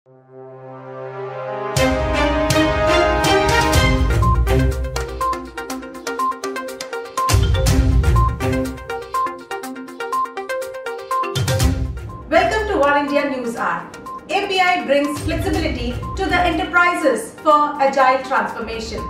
Welcome to One India News Hour. API brings flexibility to the enterprises for agile transformation.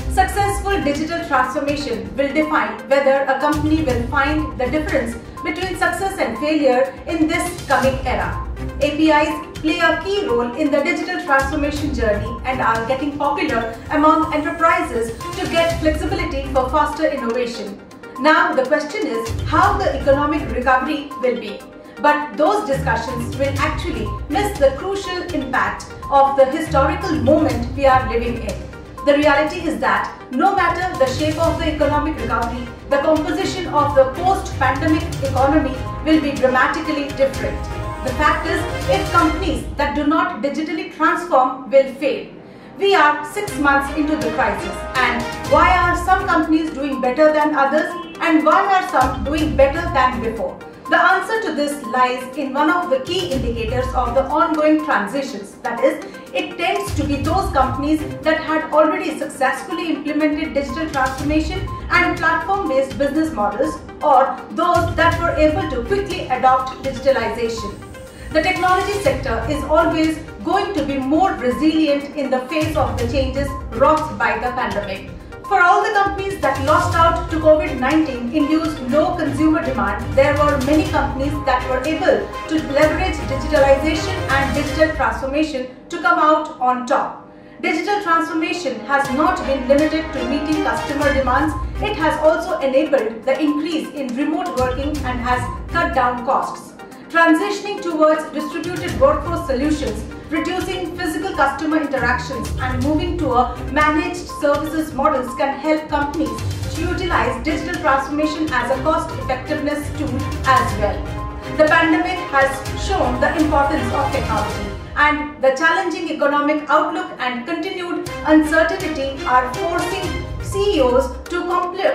Successful digital transformation will define whether a company will find the difference between success and failure in this coming era. APIs play a key role in the digital transformation journey and are getting popular among enterprises to get flexibility for faster innovation. Now the question is how the economic recovery will be. But those discussions will actually miss the crucial impact of the historical moment we are living in. The reality is that no matter the shape of the economic recovery, the composition of the post-pandemic economy will be dramatically different. The fact is, if companies that do not digitally transform will fail. We are 6 months into the crisis, and why are some companies doing better than others, and why are some doing better than before? The answer to this lies in one of the key indicators of the ongoing transitions. That is, it tends to be those companies that had already successfully implemented digital transformation and platform-based business models, or those that were able to quickly adopt digitalization. The technology sector is always going to be more resilient in the face of the changes wrought by the pandemic. For all the companies that lost out to COVID-19 induced low consumer demand, there were many companies that were able to leverage digitalization and digital transformation to come out on top. Digital transformation has not been limited to meeting customer demands, it has also enabled the increase in remote working and has cut down costs. Transitioning towards distributed workforce solutions, reducing physical customer interactions and moving to a managed services models can help companies to utilize digital transformation as a cost effectiveness tool as well. The pandemic has shown the importance of technology, and the challenging economic outlook and continued uncertainty are forcing CEOs to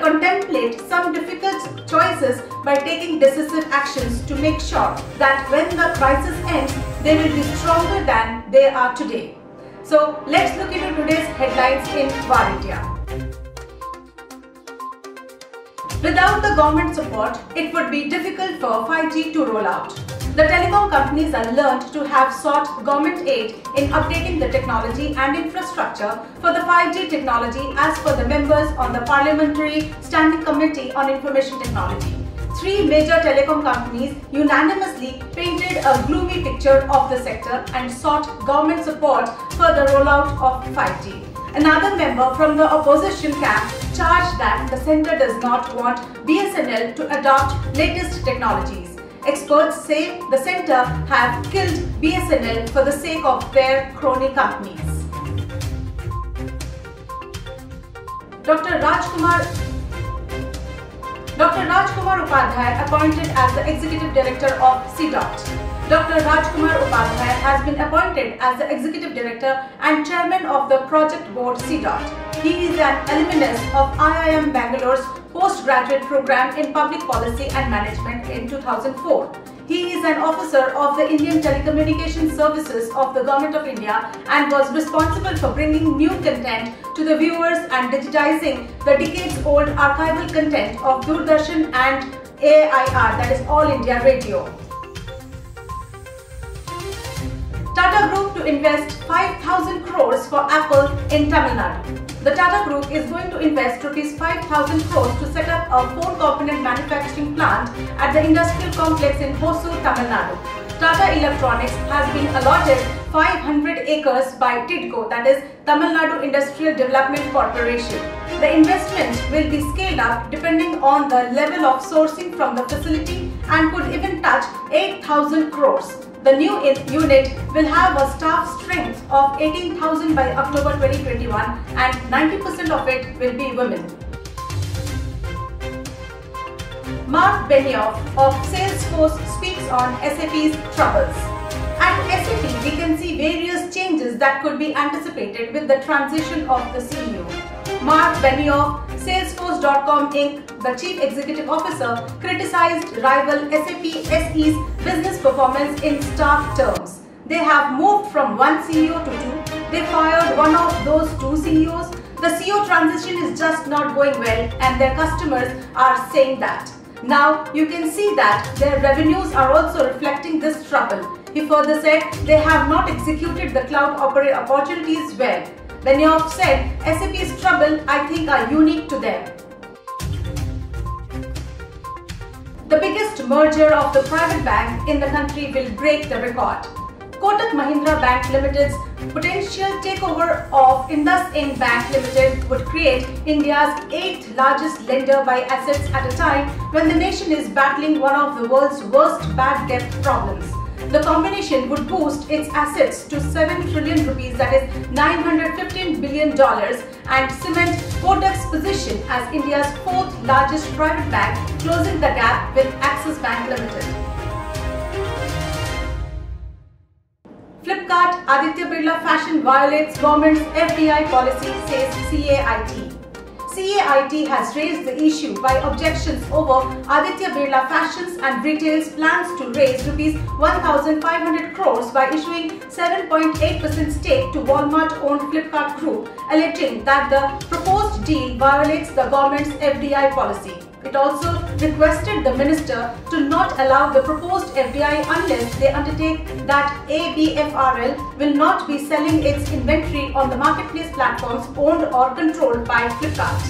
contemplate some difficult choices by taking decisive actions to make sure that when the crisis ends, they will be stronger than they are today. So let's look into today's headlines in One India. Without the government support, it would be difficult for 5G to roll out. The telecom companies are learned to have sought government aid in updating the technology and infrastructure for the 5G technology as per the members on the Parliamentary Standing Committee on Information Technology. 3 major telecom companies unanimously painted a gloomy picture of the sector and sought government support for the rollout of 5G. Another member from the opposition camp charged that the centre does not want BSNL to adopt latest technologies. Experts say the centre have killed BSNL for the sake of their crony companies. Dr. Rajkumar Upadhyay appointed as the Executive Director of CDOT. Dr. Rajkumar Upadhyay has been appointed as the Executive Director and Chairman of the Project Board CDOT. He is an alumnus of IIM Bangalore's postgraduate program in Public Policy and Management in 2004. He is an officer of the Indian Telecommunication Services of the Government of India and was responsible for bringing new content to the viewers and digitizing the decades-old archival content of Doordarshan and AIR, that is All India Radio. Tata Group to invest 5,000 crores for Apple in Tamil Nadu. The Tata Group is going to invest Rs 5,000 crores to set up a phone component manufacturing plant at the industrial complex in Hosur, Tamil Nadu. Tata Electronics has been allotted 500 acres by TIDCO, that is Tamil Nadu Industrial Development Corporation. The investment will be scaled up depending on the level of sourcing from the facility and could even touch 8,000 crores. The new unit will have a staff strength of 18,000 by October 2021 and 90% of it will be women. Mark Benioff of Salesforce speaks on SAP's troubles. At SAP, we can see various changes that could be anticipated with the transition of the CEO. Mark Benioff, Salesforce.com Inc., the Chief Executive Officer, criticized rival SAP SE's business performance in stark terms. They have moved from one CEO to two. They fired one of those two CEOs. The CEO transition is just not going well, and their customers are saying that. Now you can see that their revenues are also reflecting this trouble. He further said they have not executed the cloud opportunities well. Benioff said SAP's trouble, I think, are unique to them. The biggest merger of the private bank in the country will break the record. Kotak Mahindra Bank Limited's potential takeover of IndusInd Bank Limited would create India's 8th largest lender by assets at a time when the nation is battling one of the world's worst bad debt problems. The combination would boost its assets to 7 trillion rupees, that is $915 billion, and cement Kotak's position as India's 4th largest private bank, closing the gap with Axis Bank Limited. Flipkart Aditya Birla Fashion violates government's FDI policy, says CAIT. CAIT has raised the issue by objections over Aditya Birla Fashions and Retail's plans to raise Rs 1,500 crores by issuing 7.8% stake to Walmart-owned Flipkart Group, alleging that the proposed deal violates the government's FDI policy. It also requested the minister to not allow the proposed FDI unless they undertake that ABFRL will not be selling its inventory on the marketplace platforms owned or controlled by Flipkart.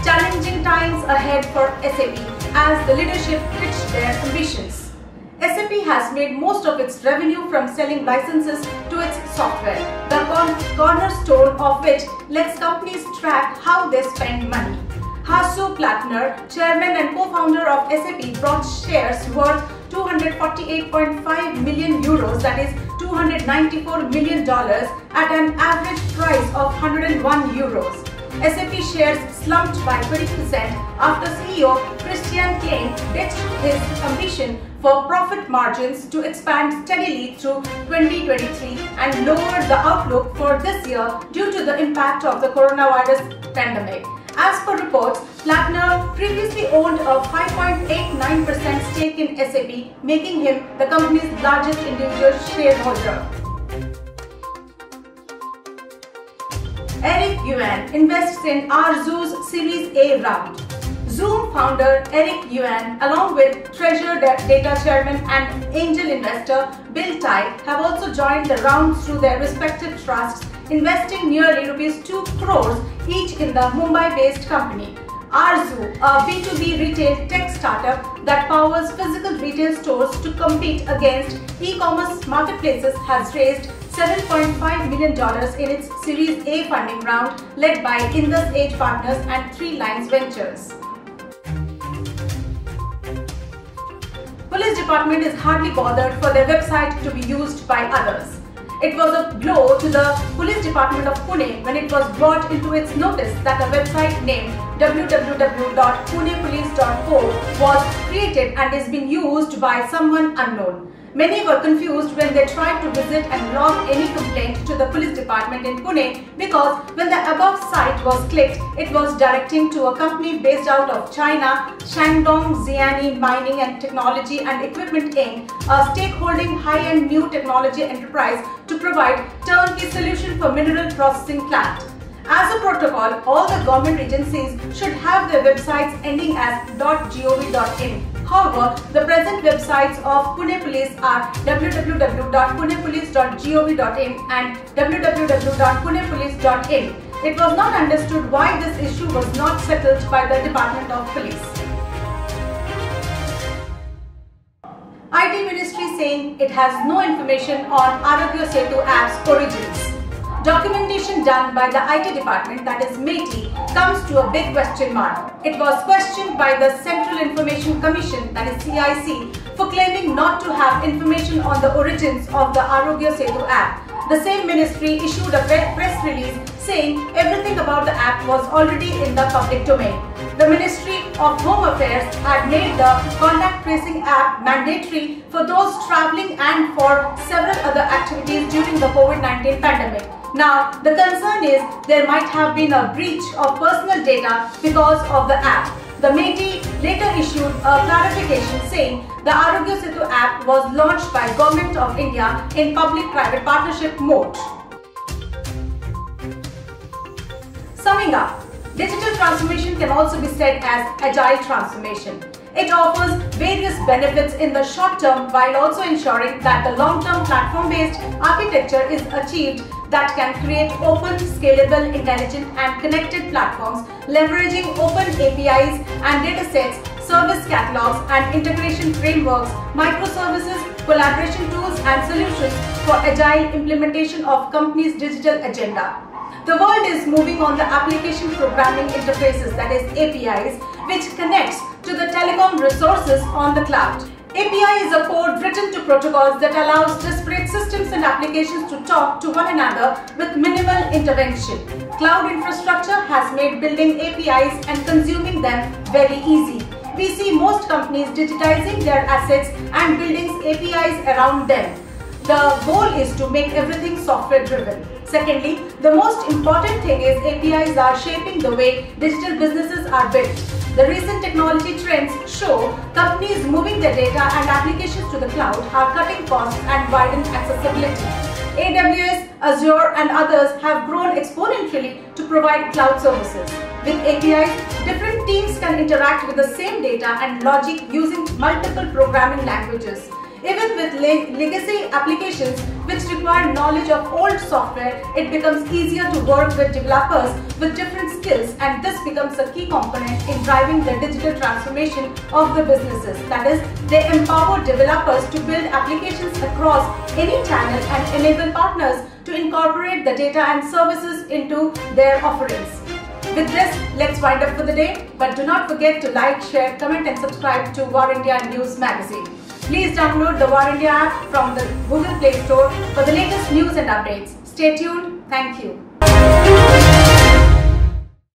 Challenging times ahead for SAP as the leadership pitched their ambitions. SAP has made most of its revenue from selling licenses to its software, the cornerstone of which lets companies track how they spend money. Hasso Plattner, chairman and co-founder of SAP, brought shares worth 248.5 million euros, that is $294 million, at an average price of 101 euros. SAP shares slumped by 20% after CEO Christian Klein ditched his ambition for profit margins to expand steadily through 2023 and lowered the outlook for this year due to the impact of the coronavirus pandemic. As per reports, Plattner previously owned a 5.89% stake in SAP, making him the company's largest individual shareholder. Eric Yuan invests in Arzoo's Series A round. Zoom founder Eric Yuan, along with Treasure Data chairman and angel investor Bill Tai, have also joined the round through their respective trusts, investing nearly Rs 2 crores each in the Mumbai-based company. Arzoo, a B2B retail tech startup that powers physical retail stores to compete against e-commerce marketplaces, has raised $7.5 million in its Series A funding round led by Indus Age Partners and Three Lines Ventures. Police department is hardly bothered for their website to be used by others. It was a blow to the police department of Pune when it was brought into its notice that a website named www.punepolice.co was created and is being used by someone unknown. Many were confused when they tried to visit and log any complaint to the police department in Pune, because when the above site was clicked, it was directing to a company based out of China, Shandong Xiani Mining and Technology and Equipment Inc., a stakeholding high-end new technology enterprise to provide turnkey solution for mineral processing plant. As a protocol, all the government agencies should have their websites ending as .gov.in. However, the present websites of Pune Police are www.punepolice.gov.in and www.punepolice.in. It was not understood why this issue was not settled by the Department of Police. IT Ministry saying it has no information on Arogya Setu app's origins. Documentation done by the IT department, that is MeitY, comes to a big question mark. It was questioned by the Central Information Commission, that is CIC, for claiming not to have information on the origins of the Arogya Setu app. The same ministry issued a press release saying everything about the app was already in the public domain. The Ministry of Home Affairs had made the contact tracing app mandatory for those travelling and for several other activities during the COVID-19 pandemic. Now, the concern is there might have been a breach of personal data because of the app. The MeitY later issued a clarification saying the Arogya Setu app was launched by Government of India in public-private partnership mode. Summing up, digital transformation can also be said as agile transformation. It offers various benefits in the short term while also ensuring that the long-term platform-based architecture is achieved that can create open, scalable, intelligent and connected platforms leveraging open APIs and datasets, service catalogs and integration frameworks, microservices, collaboration tools and solutions for agile implementation of companies' digital agenda. The world is moving on the application programming interfaces, that is APIs, which connects to the telecom resources on the cloud. API is a code written to protocols that allows disparate systems and applications to talk to one another with minimal intervention. Cloud infrastructure has made building APIs and consuming them very easy. We see most companies digitizing their assets and building APIs around them. The goal is to make everything software driven. Secondly, the most important thing is APIs are shaping the way digital businesses are built. The recent technology trends show companies moving their data and applications to the cloud are cutting costs and widen accessibility. AWS, Azure and others have grown exponentially to provide cloud services. With APIs, different teams can interact with the same data and logic using multiple programming languages. Even with legacy applications which require knowledge of old software, it becomes easier to work with developers with different skills, and this becomes a key component in driving the digital transformation of the businesses. That is, they empower developers to build applications across any channel and enable partners to incorporate the data and services into their offerings. With this, let's wind up for the day. But do not forget to like, share, comment and subscribe to VAR-India News Magazine. Please download the VAR-India app from the Google Play Store for the latest news and updates. Stay tuned. Thank you.